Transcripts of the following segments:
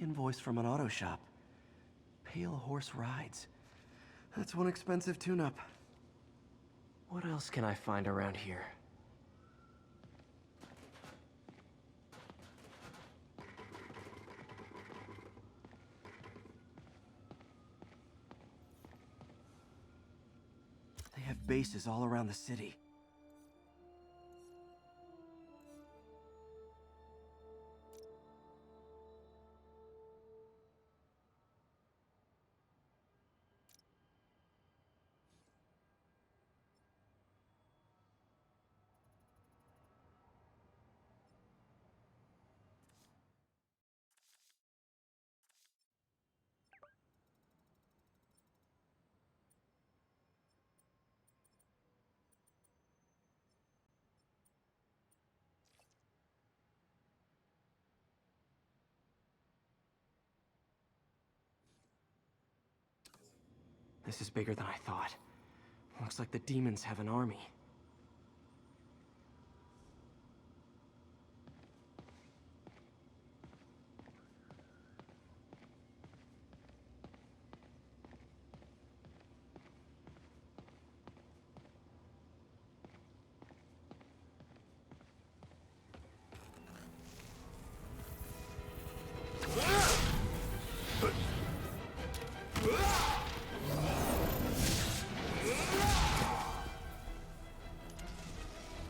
Invoice from an auto shop. Pale horse rides. That's one expensive tune-up. What else can I find around here? They have bases all around the city. This is bigger than I thought. Looks like the demons have an army.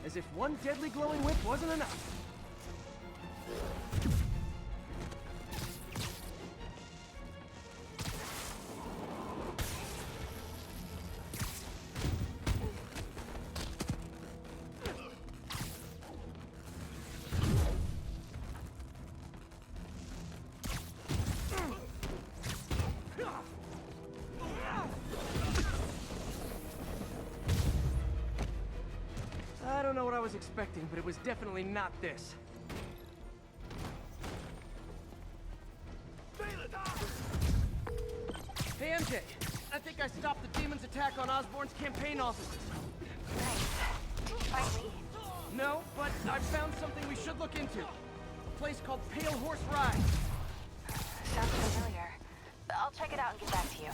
As if one deadly glowing whip wasn't enough. I don't know what I was expecting, but it was definitely not this. Hey MJ, I think I stopped the demons' attack on Osborn's campaign offices. Nice. Did you find Lee? No, but I found something we should look into. A place called Pale Horse Ride. Sounds familiar. I'll check it out and get back to you.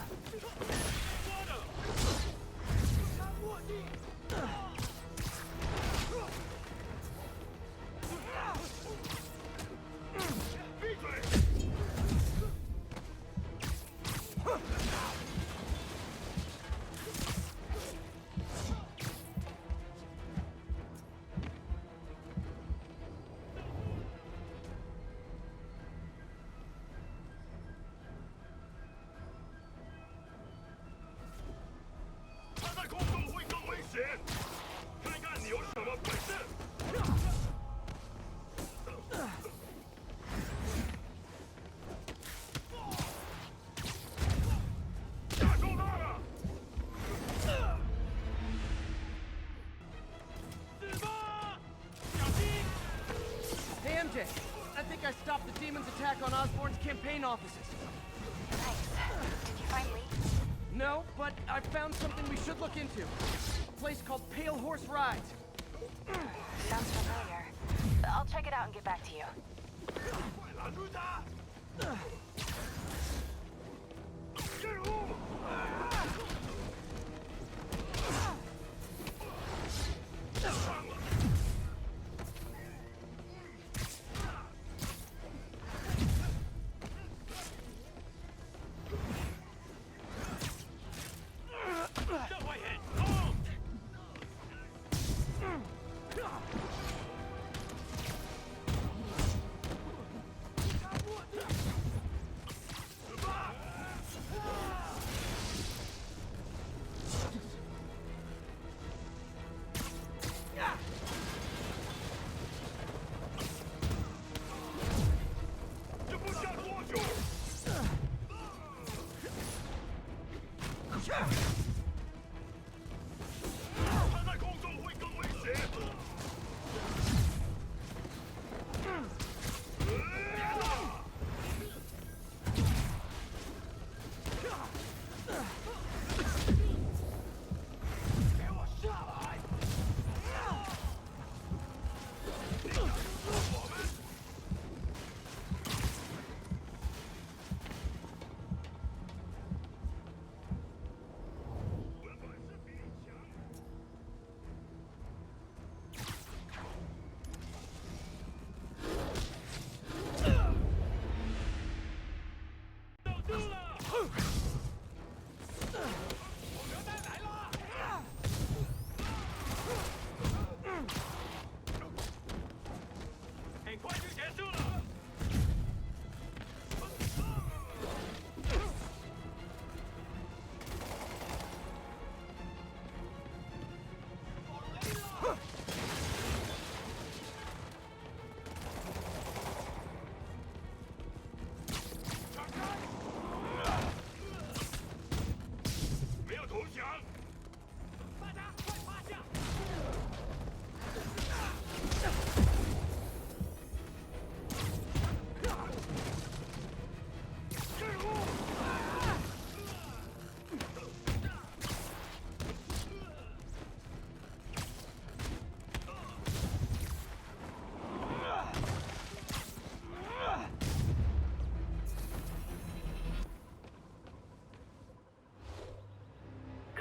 I think I stopped the demons' attack on Osborn's campaign offices. Nice. Did you find Lee? No, but I found something we should look into. A place called Pale Horse Rides. Sounds familiar. I'll check it out and get back to you.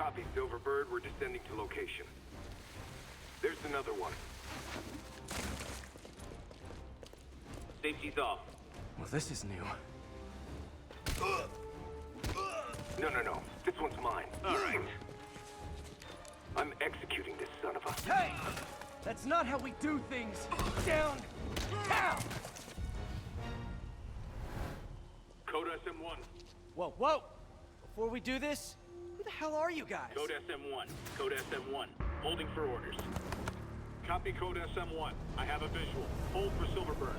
Copy, Silverbird. We're descending to location. There's another one. Safety's off. Well, this is new. No. This one's mine. All right. I'm executing this son of a... Hey! That's not how we do things! Down! Down! Code SM1. Whoa! Before we do this, who the hell are you guys? Code SM1. Code SM1. Holding for orders. Copy Code SM1. I have a visual. Hold for Silverbird.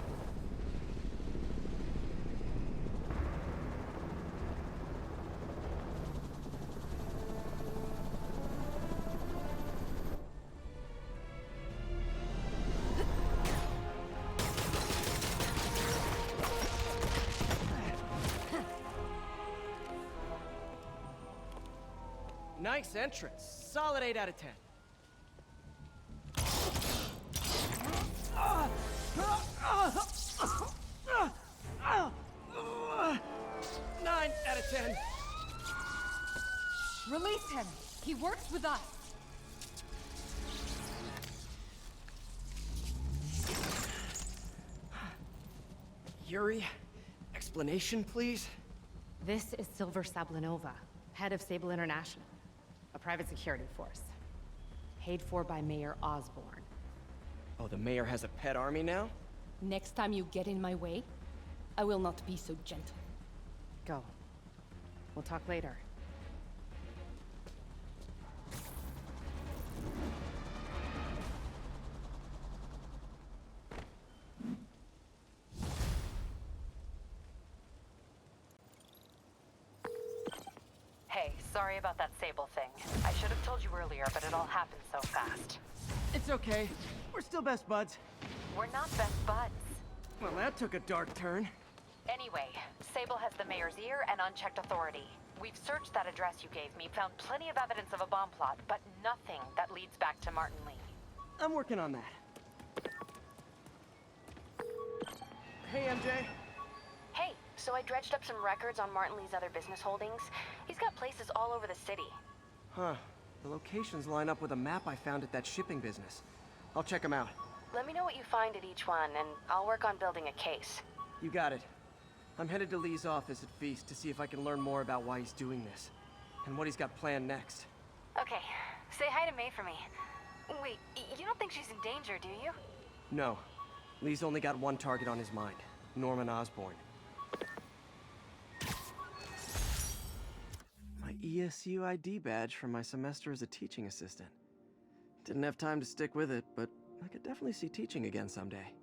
Nice entrance. Solid 8 out of 10. 9 out of 10. Release him. He works with us. Yuri, explanation, please? This is Silver Sablinova, head of Sable International, a private security force. Paid for by Mayor Ozborn. Oh, the mayor has a pet army now? Next time you get in my way, I will not be so gentle. Go. We'll talk later. Hey, sorry about that Sable thing. I should have told you earlier, but it all happened so fast. It's okay. We're still best buds. We're not best buds. Well, that took a dark turn. Anyway, Sable has the mayor's ear and unchecked authority. We've searched that address you gave me, found plenty of evidence of a bomb plot, but nothing that leads back to Martin Lee. I'm working on that. Hey, MJ. Hey, so I dredged up some records on Martin Lee's other business holdings. He's got places all over the city. Huh. The locations line up with a map I found at that shipping business. I'll check them out. Let me know what you find at each one, and I'll work on building a case. You got it. I'm headed to Lee's office at Feast to see if I can learn more about why he's doing this. And what he's got planned next. Okay, say hi to May for me. Wait, you don't think she's in danger, do you? No. Lee's only got one target on his mind. Norman Osborn. My ESU ID badge from my semester as a teaching assistant. Didn't have time to stick with it, but I could definitely see teaching again someday.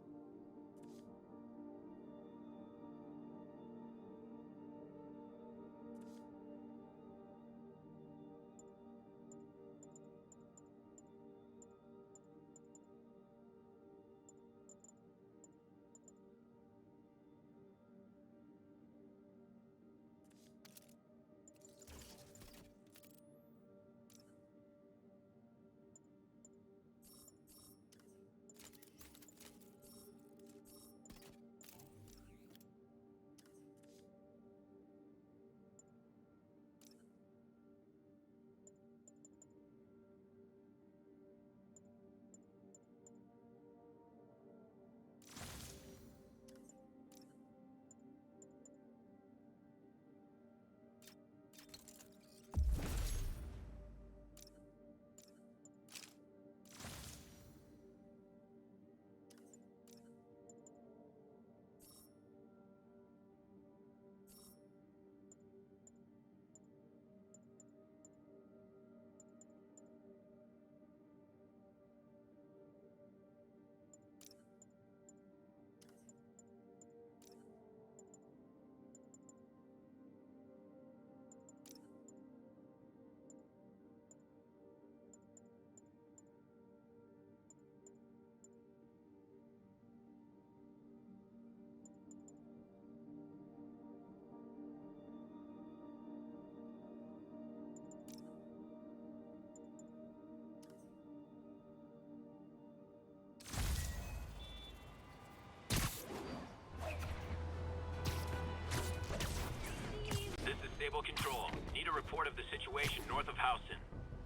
report of the situation north of Houston.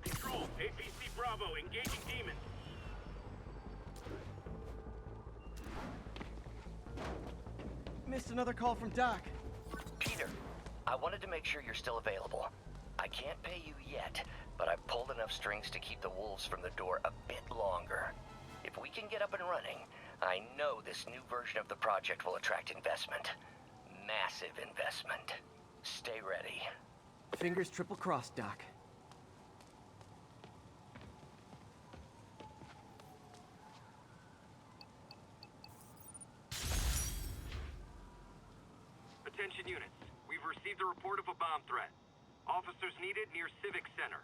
Control, APC Bravo, engaging demons. Missed another call from Doc. Peter, I wanted to make sure you're still available. I can't pay you yet, but I've pulled enough strings to keep the wolves from the door a bit longer. If we can get up and running, I know this new version of the project will attract investment. Massive investment. Stay ready. Fingers triple crossed, Doc. Attention units. We've received a report of a bomb threat. Officers needed near Civic Center.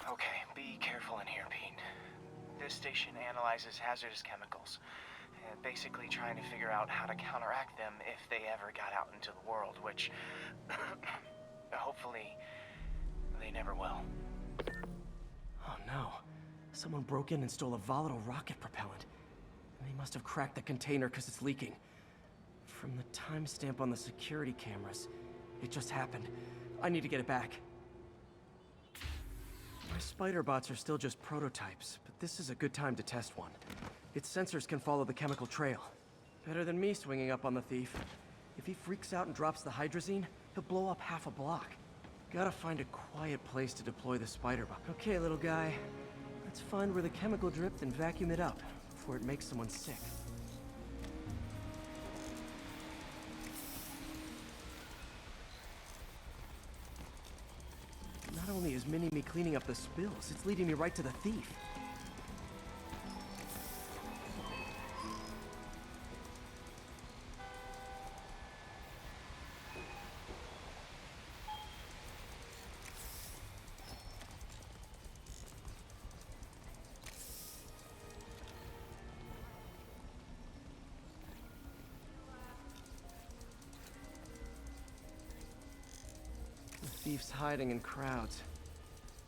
Okay, be careful in here, Pete. This station analyzes hazardous chemicals, basically trying to figure out how to counteract them if they ever got out into the world, which hopefully they never will. Oh no. Someone broke in and stole a volatile rocket propellant. And they must have cracked the container because it's leaking. From the timestamp on the security cameras, it just happened. I need to get it back. My spider bots are still just prototypes, but this is a good time to test one. Its sensors can follow the chemical trail. Better than me swinging up on the thief. If he freaks out and drops the hydrazine, he'll blow up half a block. Gotta find a quiet place to deploy the spider bot. Okay, little guy. Let's find where the chemical dripped and vacuum it up before it makes someone sick. Not only is Mini-Me cleaning up the spills, it's leading me right to the thief. Thief's hiding in crowds.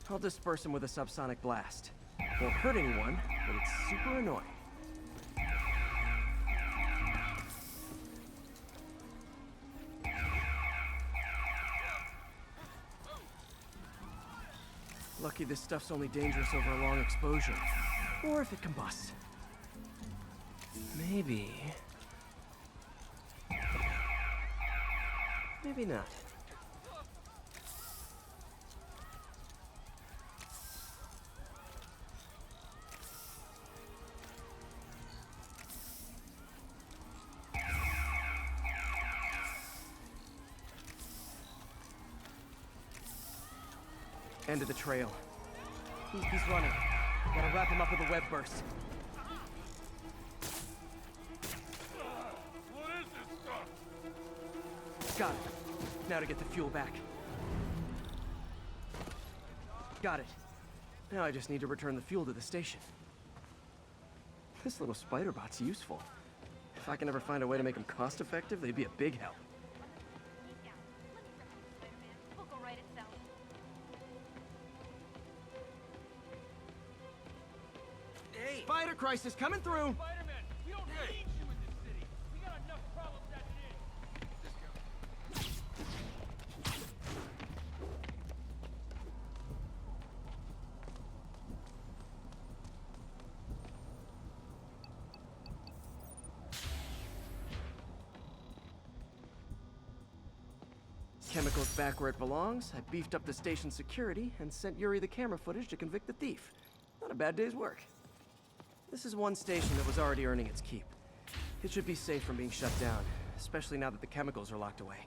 I'll disperse him with a subsonic blast. Won't hurt anyone, but it's super annoying. Lucky this stuff's only dangerous over a long exposure. Or if it combusts. Maybe... maybe not. End of the trail. He's running. Gotta wrap him up with a web burst. What is this stuff? Got it. Now to get the fuel back. Got it. Now I just need to return the fuel to the station. This little spider bot's useful. If I can ever find a way to make them cost-effective, they'd be a big help. Spider crisis coming through! Spider-Man, we don't need you in this city. We got enough problems as it is. Chemicals back where it belongs. I beefed up the station security and sent Yuri the camera footage to convict the thief. Not a bad day's work. This is one station that was already earning its keep. It should be safe from being shut down, especially now that the chemicals are locked away.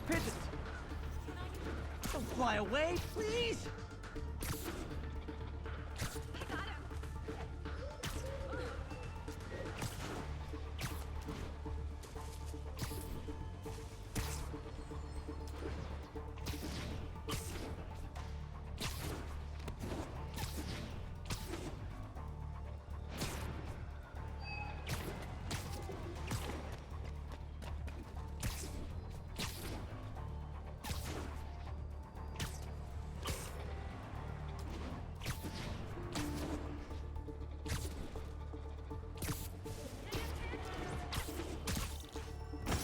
pigeons! Don't fly away, please!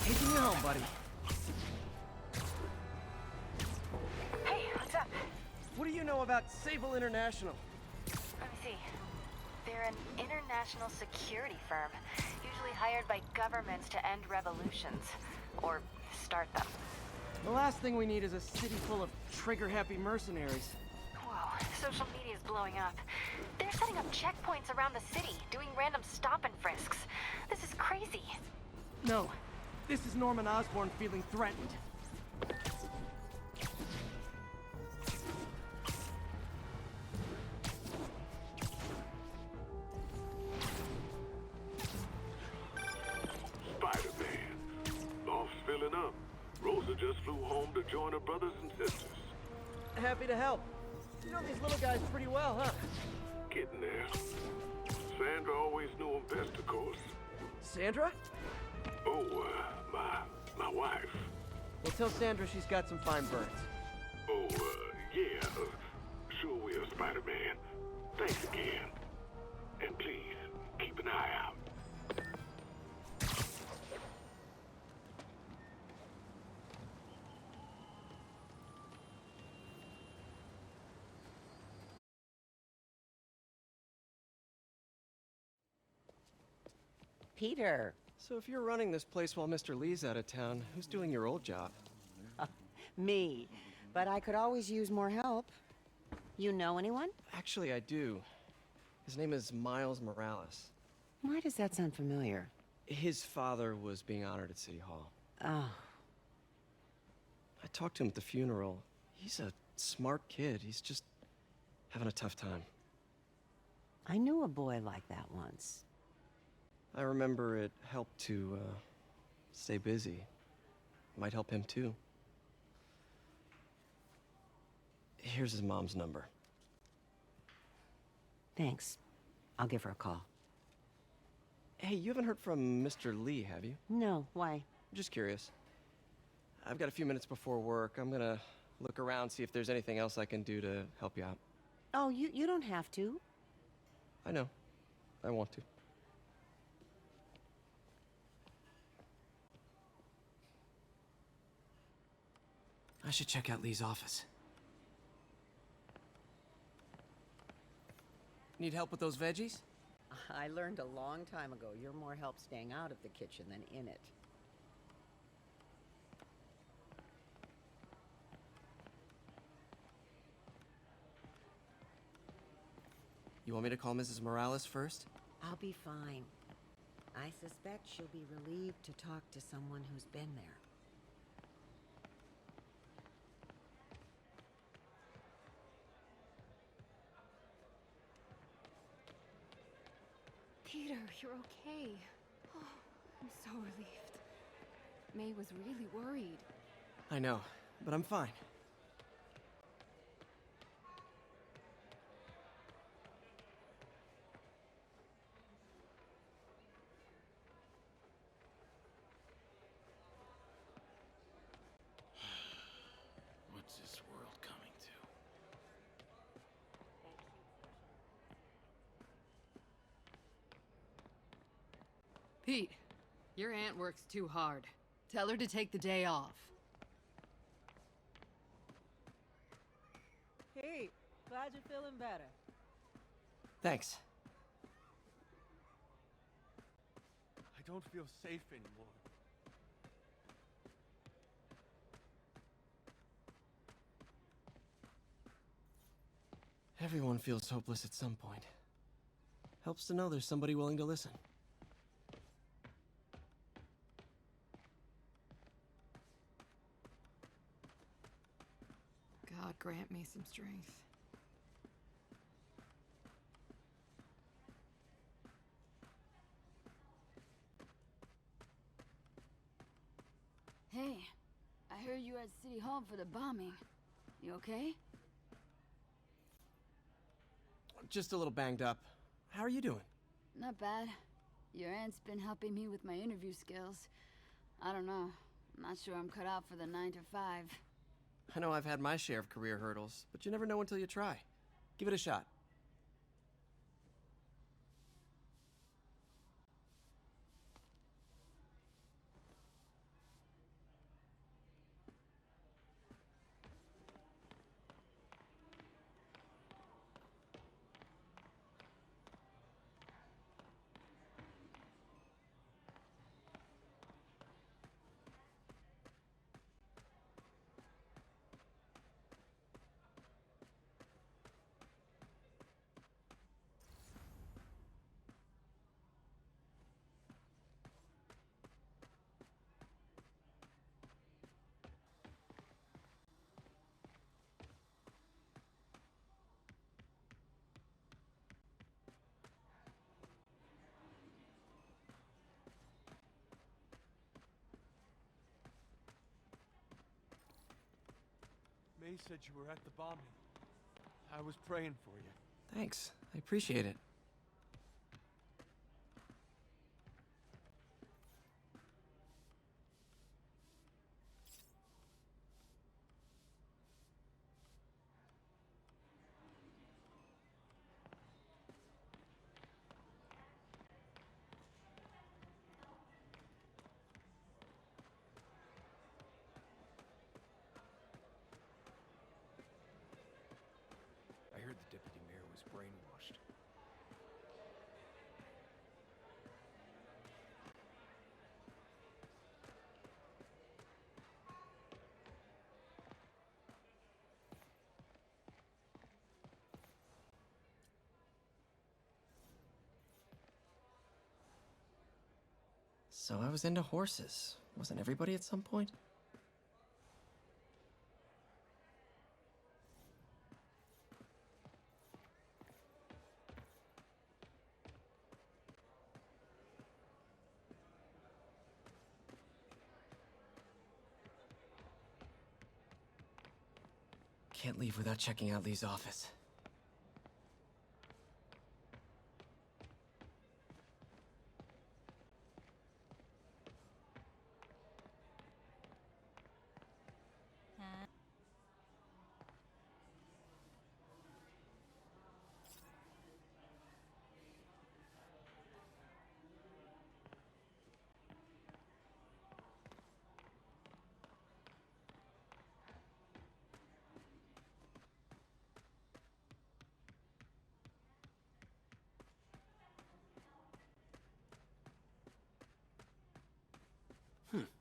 Taking you home, buddy. Hey, what's up? What do you know about Sable International? Let me see. They're an international security firm, usually hired by governments to end revolutions. Or start them. The last thing we need is a city full of trigger-happy mercenaries. Whoa, social media is blowing up. They're setting up checkpoints around the city, doing random stop and frisks. This is crazy. No, this is Norman Osborn feeling threatened. Spider-Man. Loft's filling up. Rosa just flew home to join her brothers and sisters. Happy to help. You know these little guys pretty well, huh? Getting there. Sandra always knew him best, of course. Sandra? Oh, my wife. Well, tell Sandra she's got some fine birds. Oh, yeah. Sure will, Spider-Man. Thanks again. And please, keep an eye out. Peter. So if you're running this place while Mr. Lee's out of town, who's doing your old job? Me. But I could always use more help. You know anyone? Actually, I do. His name is Miles Morales. Why does that sound familiar? His father was being honored at City Hall. Oh. I talked to him at the funeral. He's a smart kid. He's just having a tough time. I knew a boy like that once. I remember it helped to, stay busy. Might help him, too. Here's his mom's number. Thanks. I'll give her a call. Hey, you haven't heard from Mr. Lee, have you? No, why? I'm just curious. I've got a few minutes before work. I'm gonna look around, see if there's anything else I can do to help you out. Oh, you don't have to. I know. I want to. I should check out Lee's office. Need help with those veggies? I learned a long time ago you're more help staying out of the kitchen than in it. You want me to call Mrs. Morales first? I'll be fine. I suspect she'll be relieved to talk to someone who's been there. Peter, you're okay. Oh, I'm so relieved. May was really worried. I know, but I'm fine. What's this world coming to? Pete, your aunt works too hard. Tell her to take the day off. Pete, glad you're feeling better. Thanks. I don't feel safe anymore. Everyone feels hopeless at some point. Helps to know there's somebody willing to listen. God grant me some strength. Hey, I heard you were at City Hall for the bombing. You okay? Just a little banged up. How are you doing? Not bad. Your aunt's been helping me with my interview skills. I don't know. I'm not sure I'm cut out for the 9 to 5. I know I've had my share of career hurdles, but you never know until you try. Give it a shot. May said you were at the bombing. I was praying for you. Thanks. I appreciate it. I heard the deputy mayor was brainwashed. So I was into horses. Wasn't everybody at some point? Can't leave without checking out Lee's office.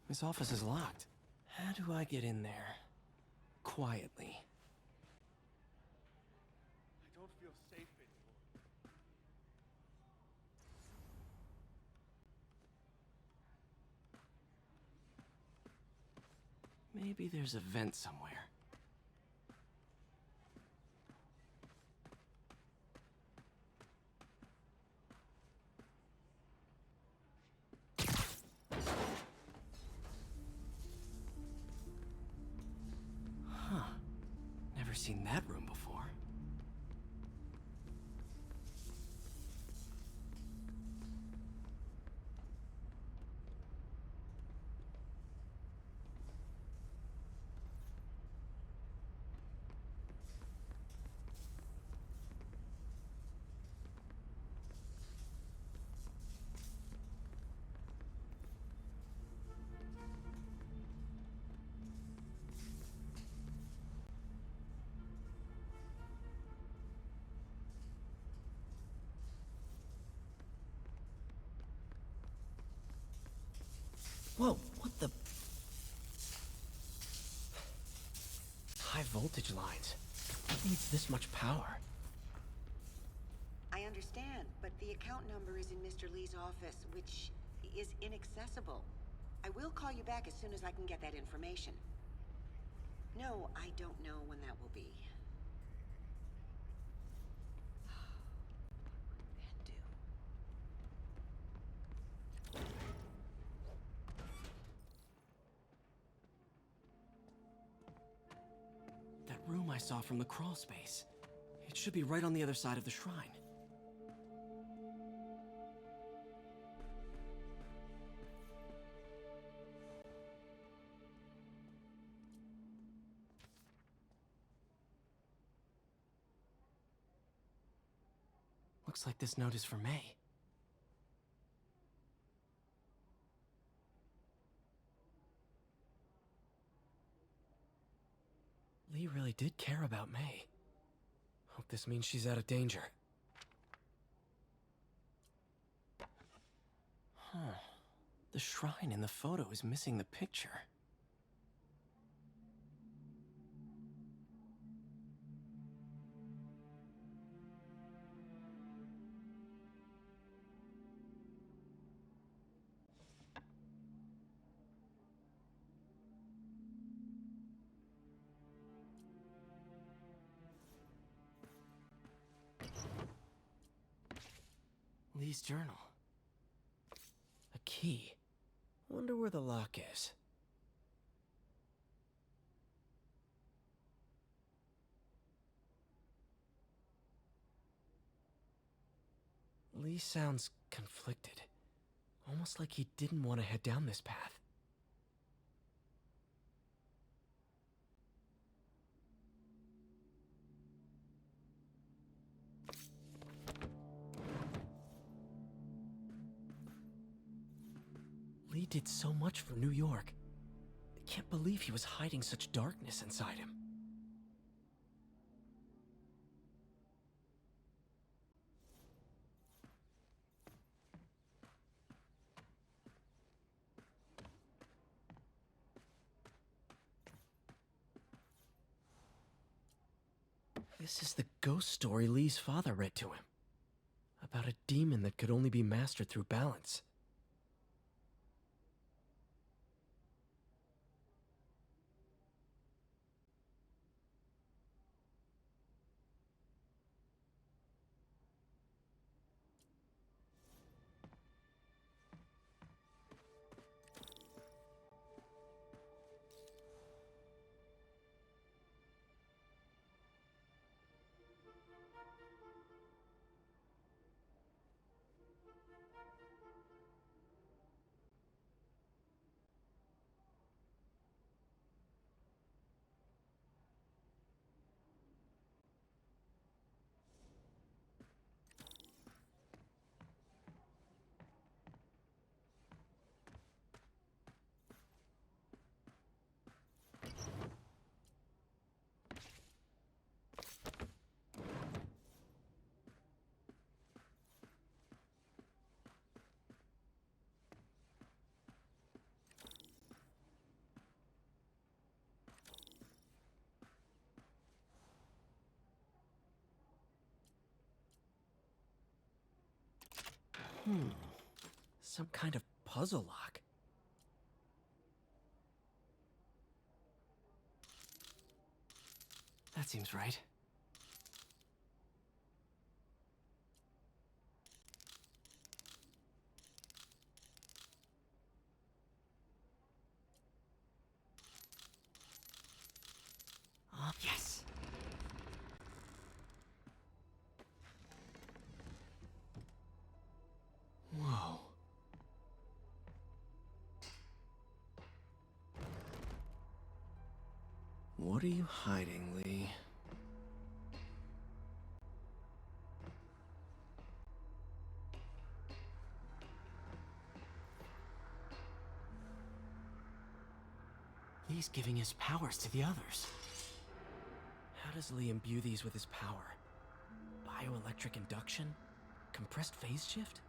His office is locked. How do I get in there? Quietly. I don't feel safe anymore. Maybe there's a vent somewhere. Never seen that room before. Whoa, what the? High voltage lines. What needs this much power? I understand, but the account number is in Mr. Lee's office, which is inaccessible. I will call you back as soon as I can get that information. No, I don't know when that will be. That room I saw from the crawl space. It should be right on the other side of the shrine. Looks like this note is for May. Lee really did care about May. Hope this means she's out of danger. Huh. The shrine in the photo is missing the picture. Lee's journal. A key. Wonder where the lock is. Lee sounds conflicted. Almost like he didn't want to head down this path. Lee did so much for New York. I can't believe he was hiding such darkness inside him. This is the ghost story Lee's father read to him. About a demon that could only be mastered through balance. Some kind of puzzle lock. That seems right. Oh, yes! Whoa. What are you hiding, Lee? Lee's giving his powers to the others. How does Lee imbue these with his power? Bioelectric induction? Compressed phase shift?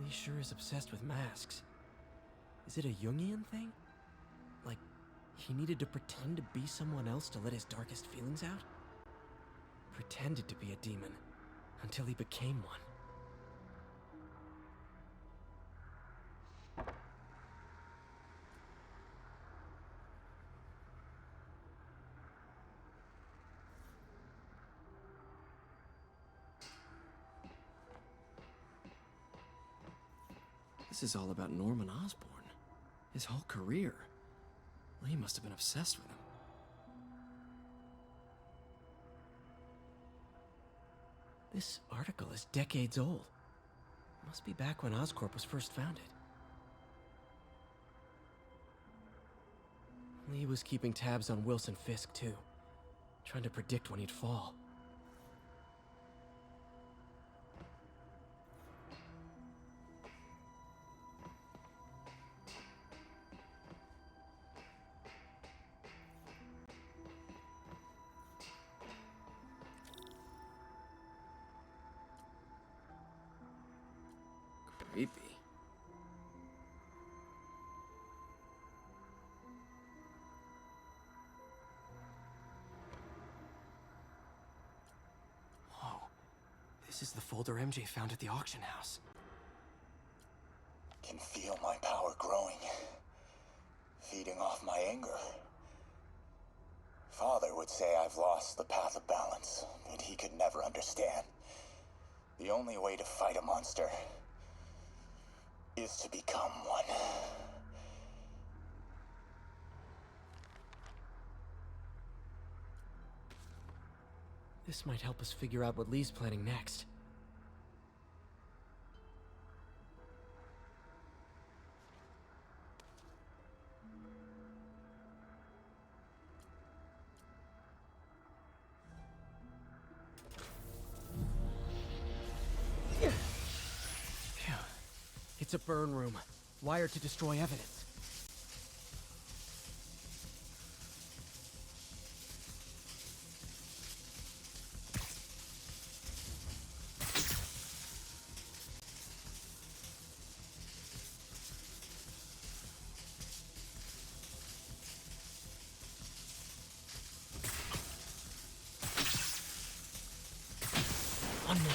Lee sure is obsessed with masks. Is it a Jungian thing? Like, he needed to pretend to be someone else to let his darkest feelings out? pretended to be a demon until he became one. This is all about Norman Ozborn. His whole career. Well, he must have been obsessed with him. This article is decades old. Must be back when Oscorp was first founded. Lee was keeping tabs on Wilson Fisk, too. Trying to predict when he'd fall. Creepy. Whoa. This is the folder MJ found at the auction house. Can feel my power growing, feeding off my anger. Father would say I've lost the path of balance, that he could never understand. The only way to fight a monster is to become one. This might help us figure out what Lee's planning next. Phew. It's a burn room, wired to destroy evidence. One more.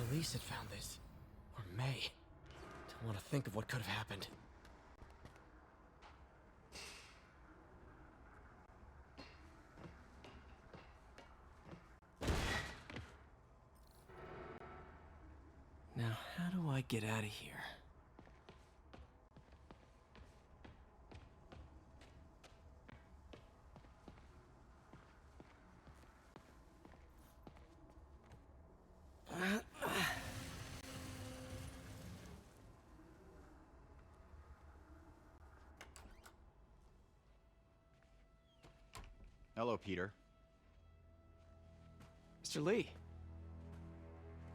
Police had found this. Or May. Don't want to think of what could have happened. Now, how do I get out of here? Hello, Peter. Mr. Lee.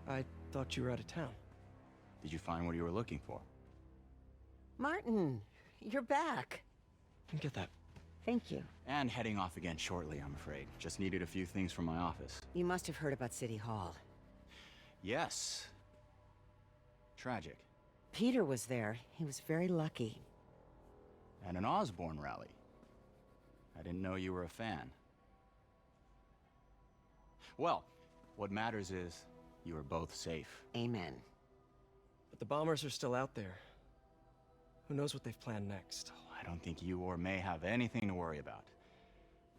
I thought you were out of town. Did you find what you were looking for? Martin, you're back. Get that. Thank you. And heading off again shortly, I'm afraid. Just needed a few things from my office. You must have heard about City Hall. Yes. Tragic. Peter was there. He was very lucky. And an Ozborn rally. I didn't know you were a fan. Well, what matters is you are both safe. Amen. But the bombers are still out there. Who knows what they've planned next? I don't think you or May have anything to worry about.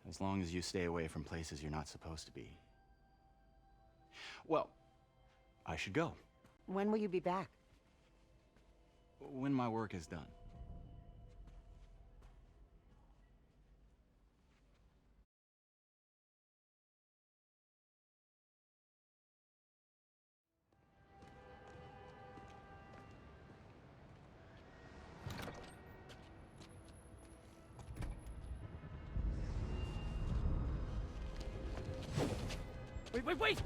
As long as you stay away from places you're not supposed to be. Well, I should go. When will you be back? When my work is done. Wait!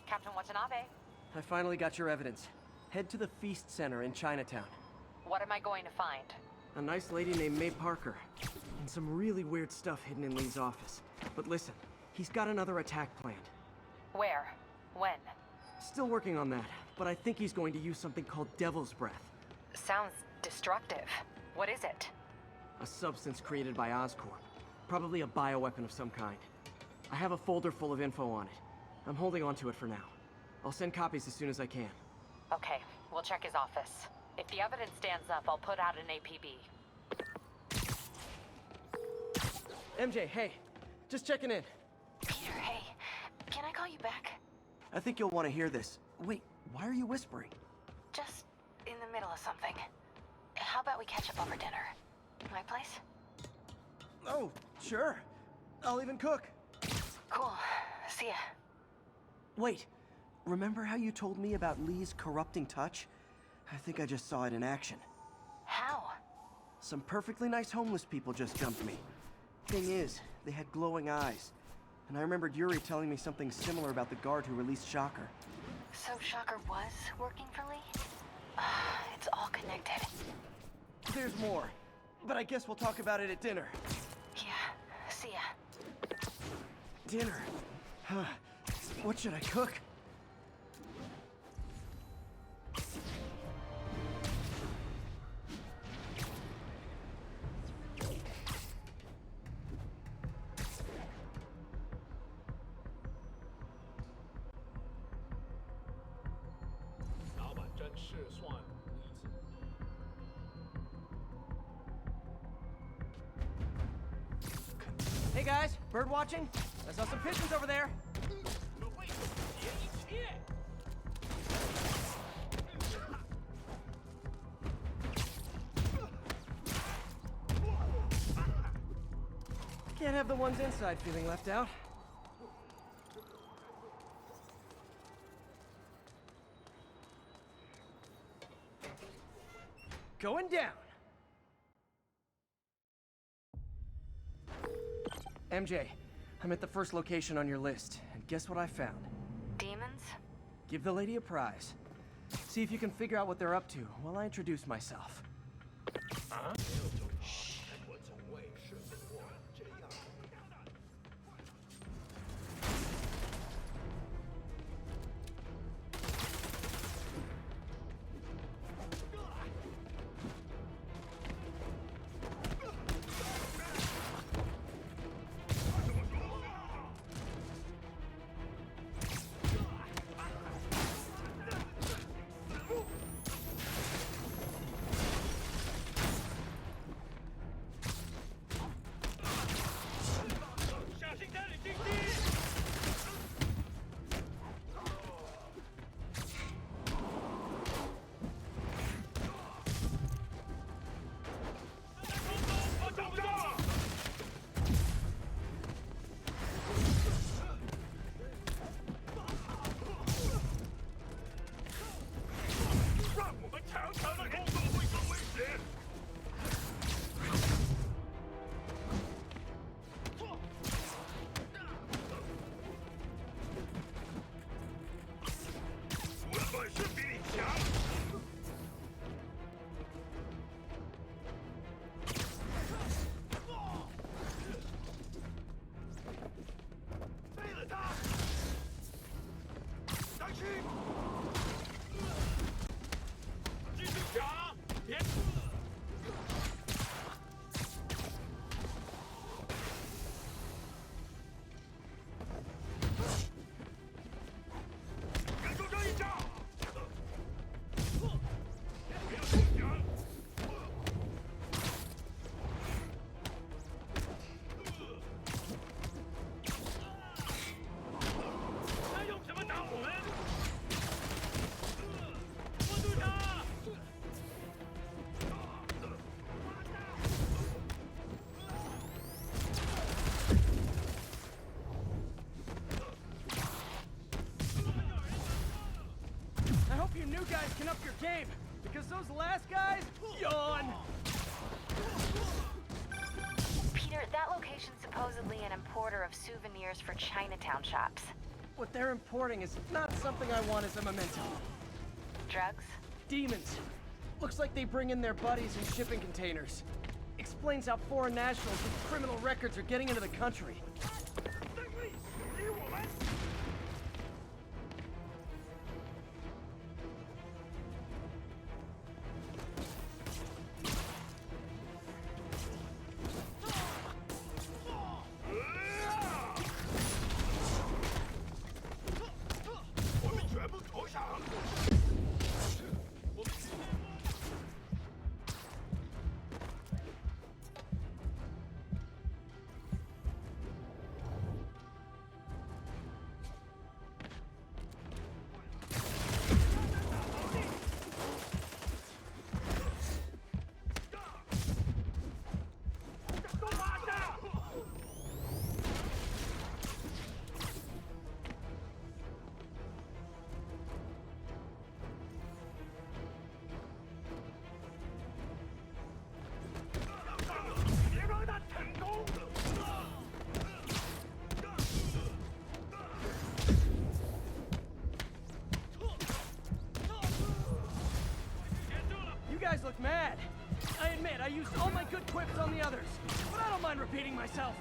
Captain Watanabe. I finally got your evidence. Head to the Feast Center in Chinatown. What am I going to find? A nice lady named May Parker. And some really weird stuff hidden in Lee's office. But listen, he's got another attack planned. Where? When? Still working on that, but I think he's going to use something called Devil's Breath. Sounds destructive. What is it? A substance created by Oscorp. Probably a bioweapon of some kind. I have a folder full of info on it. I'm holding on to it for now. I'll send copies as soon as I can. Okay, we'll check his office. If the evidence stands up, I'll put out an APB. MJ, hey. Just checking in. Peter, hey. Can I call you back? I think you'll want to hear this. Wait, why are you whispering? Just in the middle of something. How about we catch up over dinner? My place? Oh, sure. I'll even cook. Cool. See ya. Wait, remember how you told me about Lee's corrupting touch? I think I just saw it in action. How? Some perfectly nice homeless people just jumped me. Thing is, they had glowing eyes. And I remembered Yuri telling me something similar about the guard who released Shocker. So Shocker was working for Lee? It's all connected. There's more. But I guess we'll talk about it at dinner. Yeah, see ya. Dinner? Huh. What should I cook? Hey guys, bird watching? I saw some pigeons over there. Can't have the ones inside feeling left out. Going down. MJ, I'm at the first location on your list, and guess what I found? Demons? Give the lady a prize. See if you can figure out what they're up to while I introduce myself. importer of souvenirs for Chinatown shops. What they're importing is not something I want as a memento. Drugs? Demons. Looks like they bring in their buddies in shipping containers. Explains how foreign nationals with criminal records are getting into the country. You guys look mad. I admit, I used all my good quips on the others, but I don't mind repeating myself.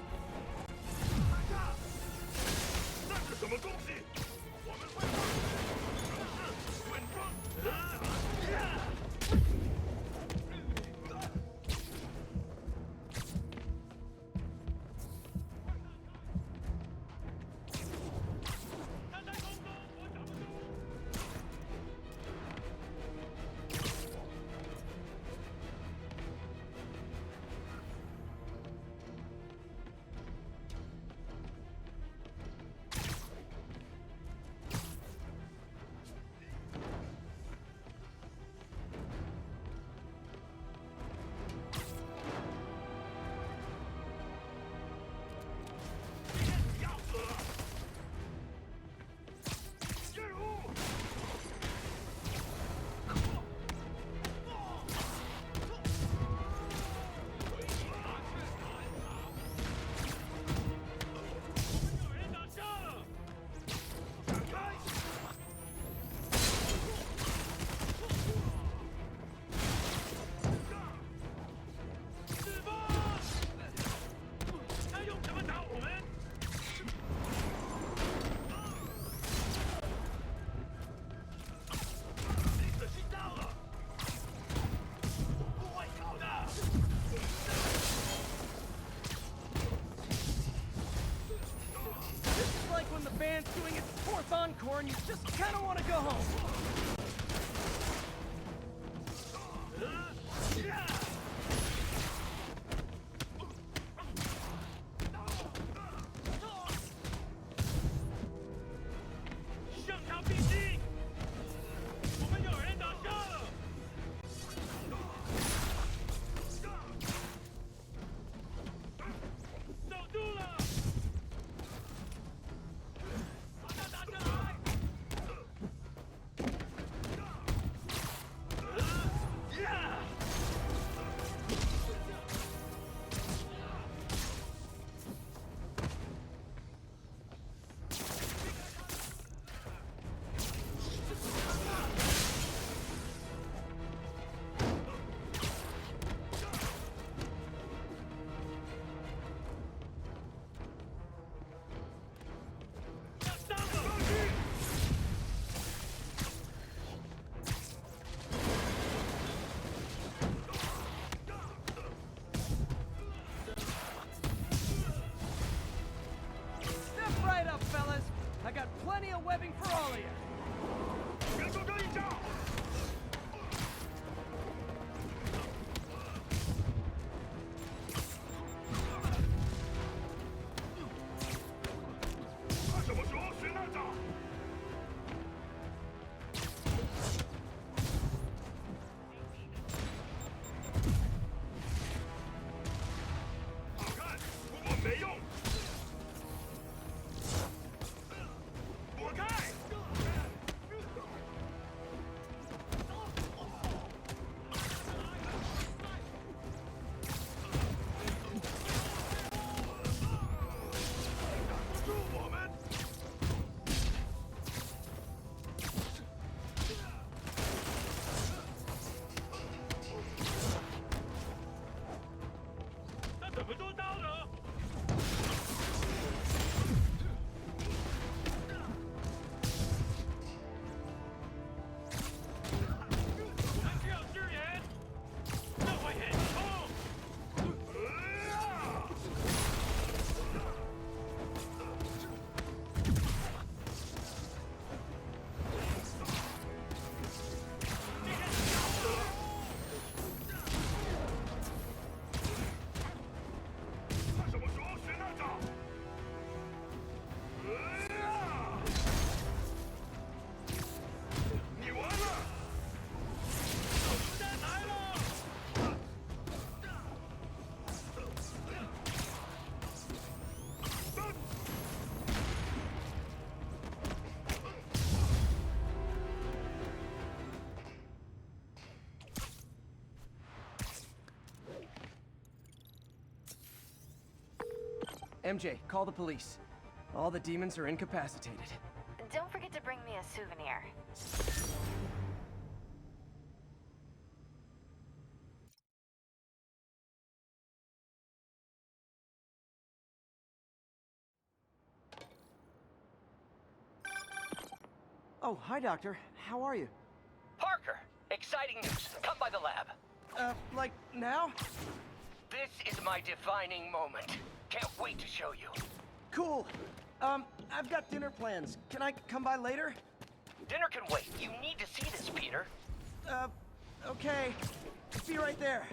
Doing its fourth encore and you just kind of want to go home. Plenty of webbing for all of you. MJ, call the police. All the demons are incapacitated. Don't forget to bring me a souvenir. Oh, hi, Doctor. How are you? Parker, exciting news. Come by the lab. Like now? This is my defining moment. Can't wait to show you. Cool. I've got dinner plans. Can I come by later? Dinner can wait. You need to see this, Peter. Okay. Be right there.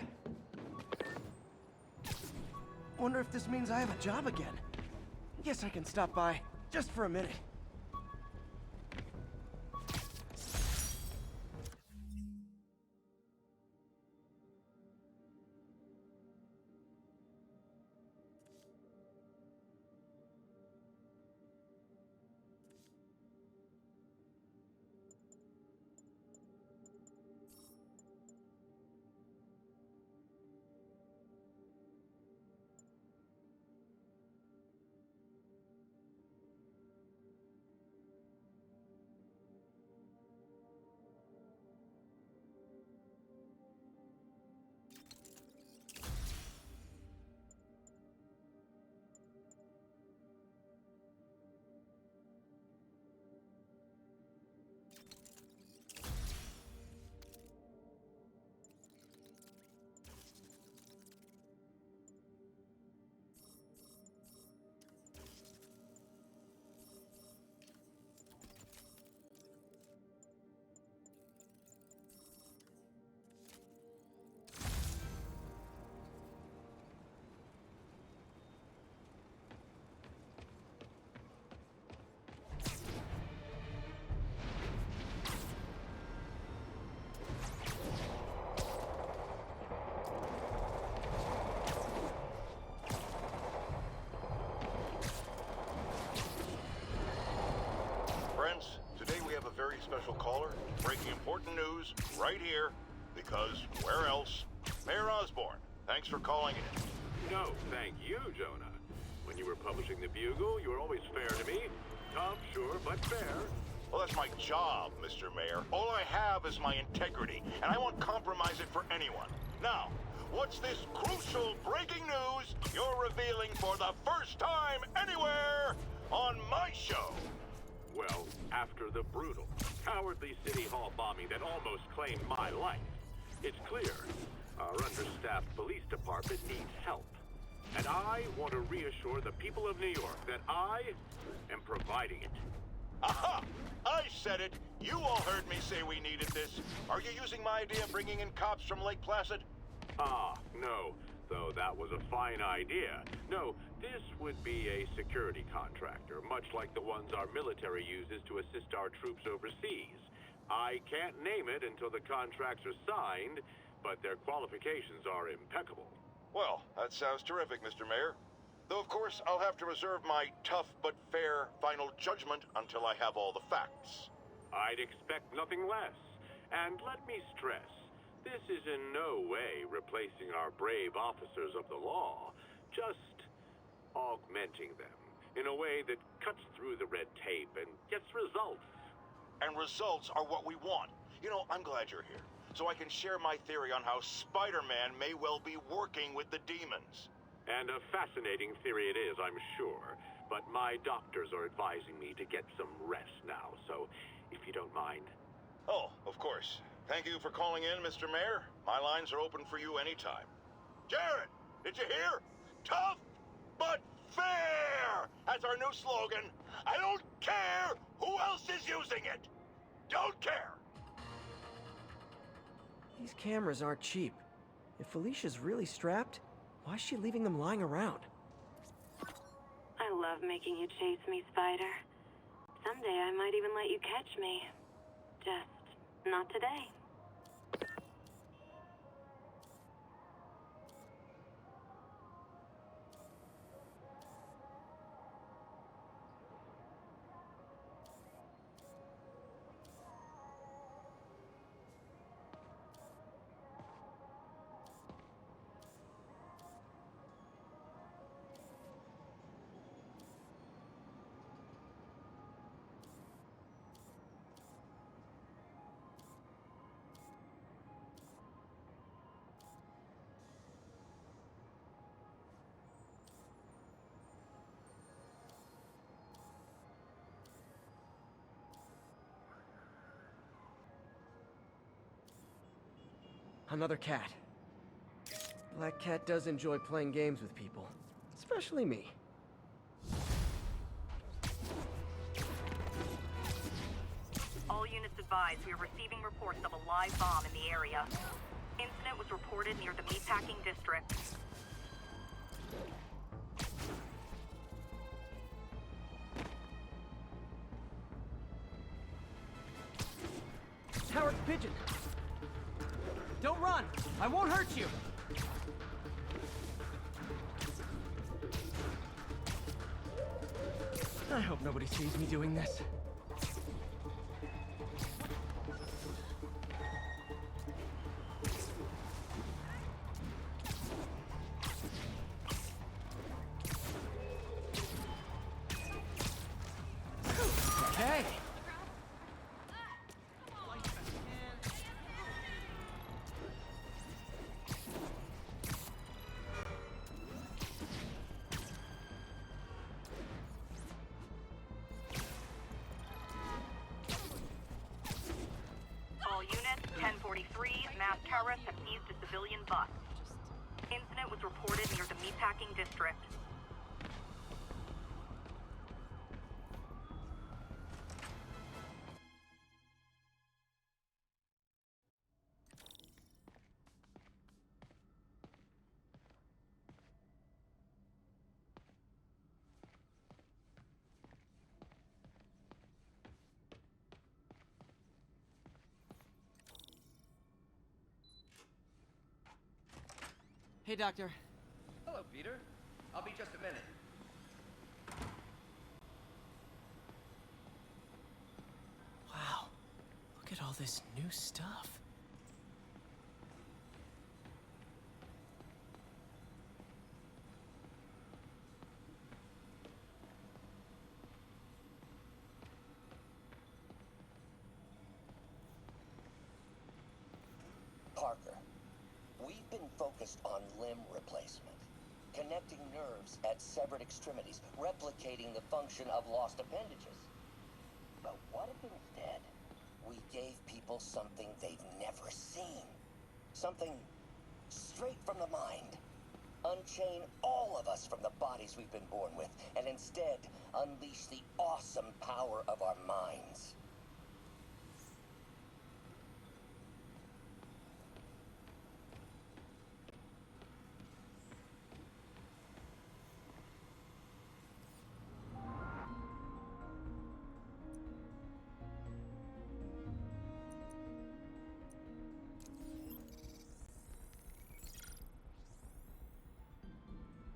Wonder if this means I have a job again. Guess I can stop by, just for a minute. Today we have a very special caller, breaking important news right here, because where else? Mayor Ozborn, thanks for calling in. No, thank you, Jonah. When you were publishing the Bugle, you were always fair to me. Tough, sure, but fair. Well, that's my job, Mr. Mayor. All I have is my integrity, and I won't compromise it for anyone. Now, what's this crucial breaking news you're revealing for the first time anywhere on my show? Well, after the brutal, cowardly City Hall bombing that almost claimed my life, it's clear our understaffed police department needs help. And I want to reassure the people of New York that I am providing it. Aha! I said it! You all heard me say we needed this. Are you using my idea of bringing in cops from Lake Placid? Ah, no. Though that was a fine idea. No, this would be a security contractor, much like the ones our military uses to assist our troops overseas. I can't name it until the contracts are signed, but their qualifications are impeccable. Well, that sounds terrific, Mr. Mayor. Though, of course, I'll have to reserve my tough but fair final judgment until I have all the facts. I'd expect nothing less. And let me stress, this is in no way replacing our brave officers of the law, just augmenting them in a way that cuts through the red tape and gets results. And results are what we want. You know, I'm glad you're here, so I can share my theory on how Spider-Man may well be working with the demons. And a fascinating theory it is, I'm sure. But my doctors are advising me to get some rest now, so if you don't mind. Oh, of course. Thank you for calling in, Mr. Mayor. My lines are open for you anytime. Jared, did you hear? Tough, but fair! That's our new slogan. I don't care who else is using it. Don't care. These cameras aren't cheap. If Felicia's really strapped, why is she leaving them lying around? I love making you chase me, Spider. Someday I might even let you catch me. Just not today. another cat. Black Cat does enjoy playing games with people, especially me. All units advised, we are receiving reports of a live bomb in the area. Incident was reported near the meatpacking district. Howard's pigeon! Don't run! I won't hurt you! I hope nobody sees me doing this. Okay. All units, 1043, mass terrorists have seized a civilian bus. Incident was reported near the meatpacking district. Hey, Doctor. Hello, Peter. I'll be just a minute. Wow. Look at all this new stuff. Parker, we've been focused on limb replacement, connecting nerves at severed extremities, replicating the function of lost appendages. But what if instead we gave people something they've never seen? Something straight from the mind. Unchain all of us from the bodies we've been born with, and instead unleash the awesome power of our minds.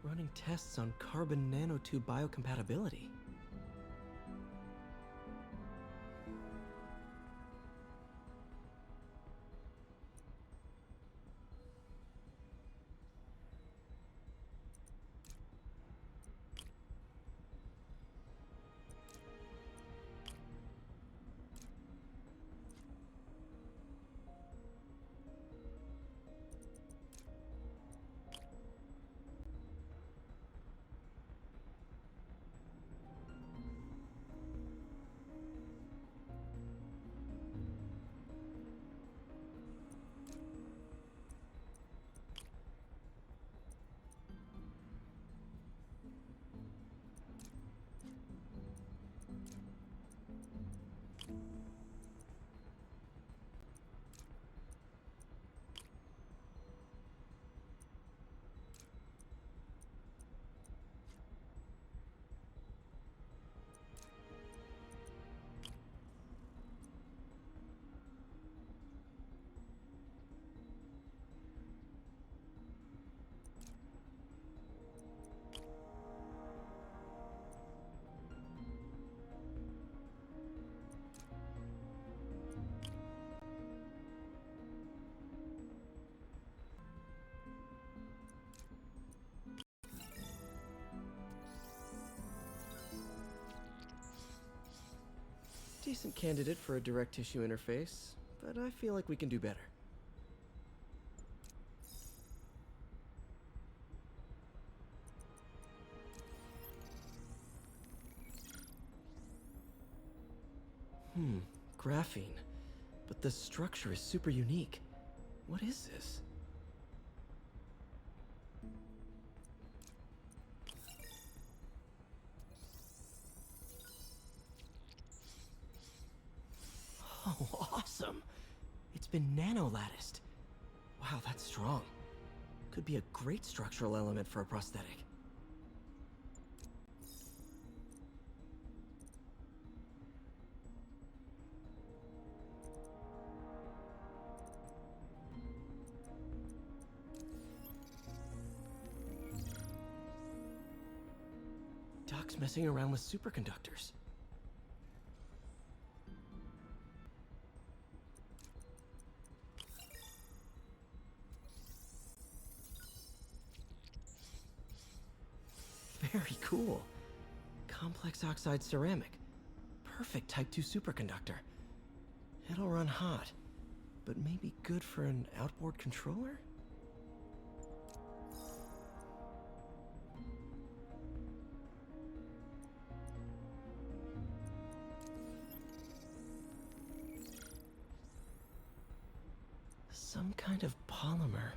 Running tests on carbon nanotube biocompatibility. Decent candidate for a direct tissue interface, but I feel like we can do better. Graphene. But the structure is super unique. What is this? Oh, awesome! It's been nano-latticed. Wow, that's strong. Could be a great structural element for a prosthetic. Doc's messing around with superconductors. Very cool. Complex oxide ceramic. Perfect Type 2 superconductor. It'll run hot, but maybe good for an outboard controller? Some kind of polymer.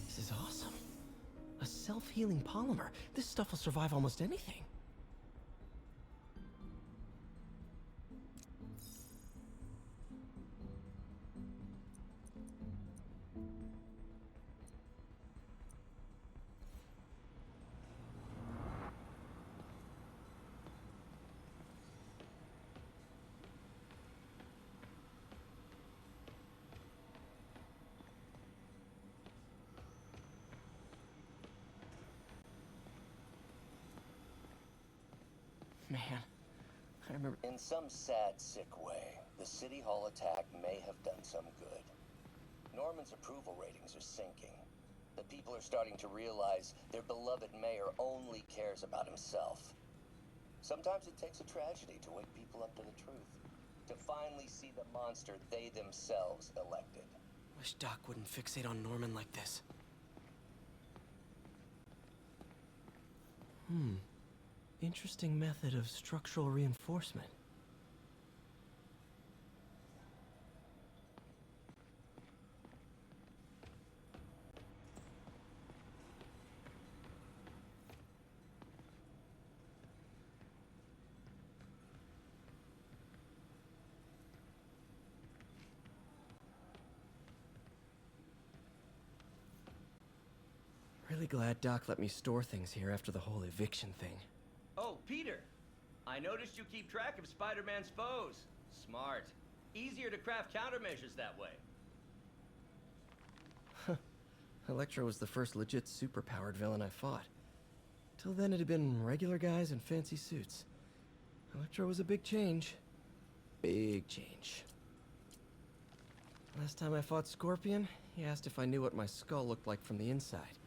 This is awesome. A self-healing polymer. This stuff will survive almost anything. Man, I remember... In some sad, sick way, the City Hall attack may have done some good. Norman's approval ratings are sinking. The people are starting to realize their beloved mayor only cares about himself. Sometimes it takes a tragedy to wake people up to the truth, to finally see the monster they themselves elected. Wish Doc wouldn't fixate on Norman like this. Interesting method of structural reinforcement. Really glad Doc let me store things here after the whole eviction thing. Oh, Peter! I noticed you keep track of Spider-Man's foes. Smart. Easier to craft countermeasures that way. Electro was the first legit superpowered villain I fought. Till then it had been regular guys in fancy suits. Electro was a big change. Big change. Last time I fought Scorpion, he asked if I knew what my skull looked like from the inside.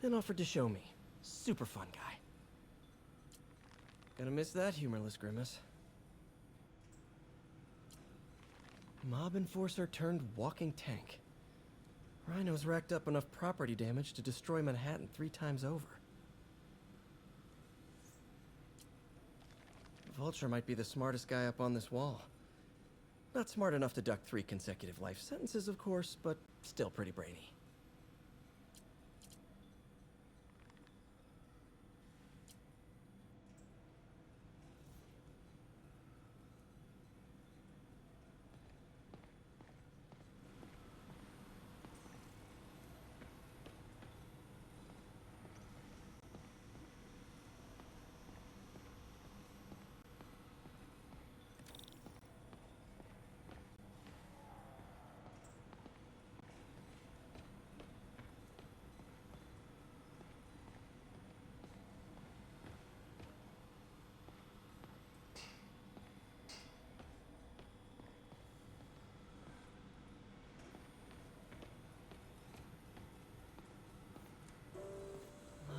Then offered to show me. Super fun guy. Gonna miss that humorless grimace. Mob enforcer turned walking tank. Rhino's racked up enough property damage to destroy Manhattan 3 times over. Vulture might be the smartest guy up on this wall. Not smart enough to duck 3 consecutive life sentences, of course, but still pretty brainy.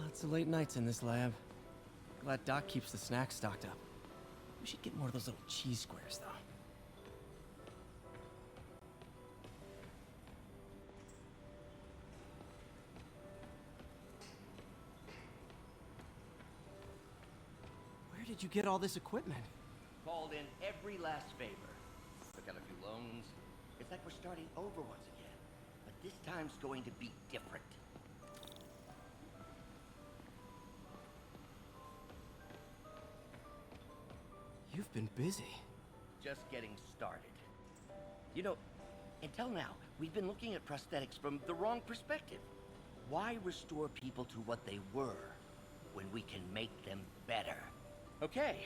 Lots of late nights in this lab. Glad Doc keeps the snacks stocked up. We should get more of those little cheese squares, though. did you get all this equipment? Called in every last favor. Took out a few loans. It's like we're starting over once again. But this time's going to be different. You've been busy. Just getting started. You know, until now, we've been looking at prosthetics from the wrong perspective. Why restore people to what they were when we can make them better? Okay,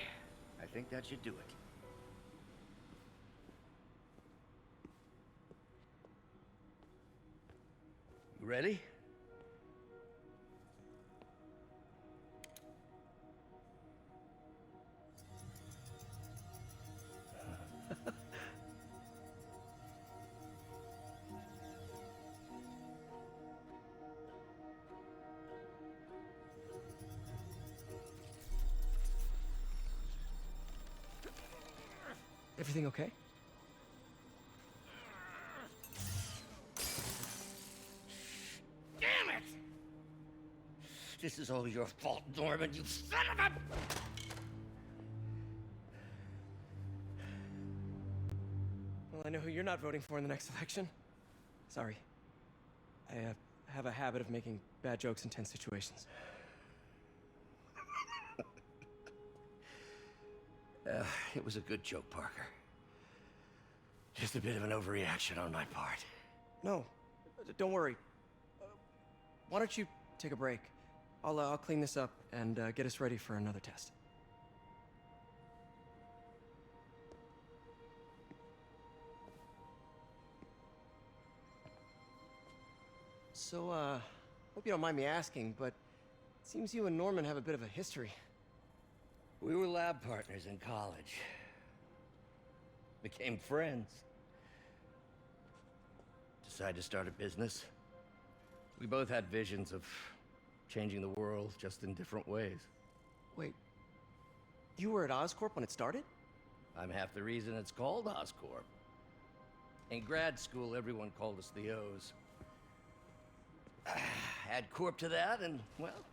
I think that should do it. You ready? Everything okay? Damn it! This is all your fault, Norman, you son of a... Well, I know who you're not voting for in the next election. Sorry. I have a habit of making bad jokes in tense situations. It was a good joke, Parker. Just a bit of an overreaction on my part. No, don't worry. Why don't you take a break? I'll clean this up and get us ready for another test. So, hope you don't mind me asking, but it seems you and Norman have a bit of a history. We were lab partners in college. Became friends. Decided to start a business. We both had visions of changing the world, just in different ways. Wait, you were at Oscorp when it started? I'm half the reason it's called Oscorp. In grad school, everyone called us the O's. Add Corp to that, and, well,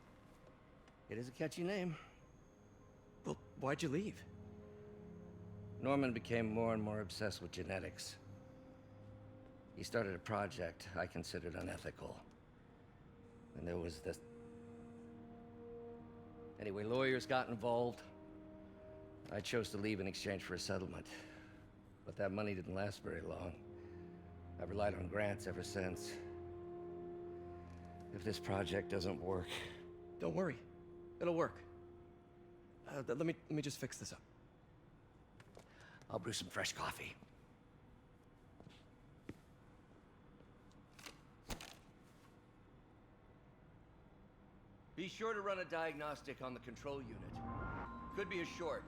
it is a catchy name. Well, why'd you leave? Norman became more and more obsessed with genetics. He started a project I considered unethical. And there was this... Anyway, lawyers got involved. I chose to leave in exchange for a settlement. But that money didn't last very long. I've relied on grants ever since. If this project doesn't work... Don't worry. It'll work. Let me just fix this up. I'll brew some fresh coffee. Be sure to run a diagnostic on the control unit. Could be a short.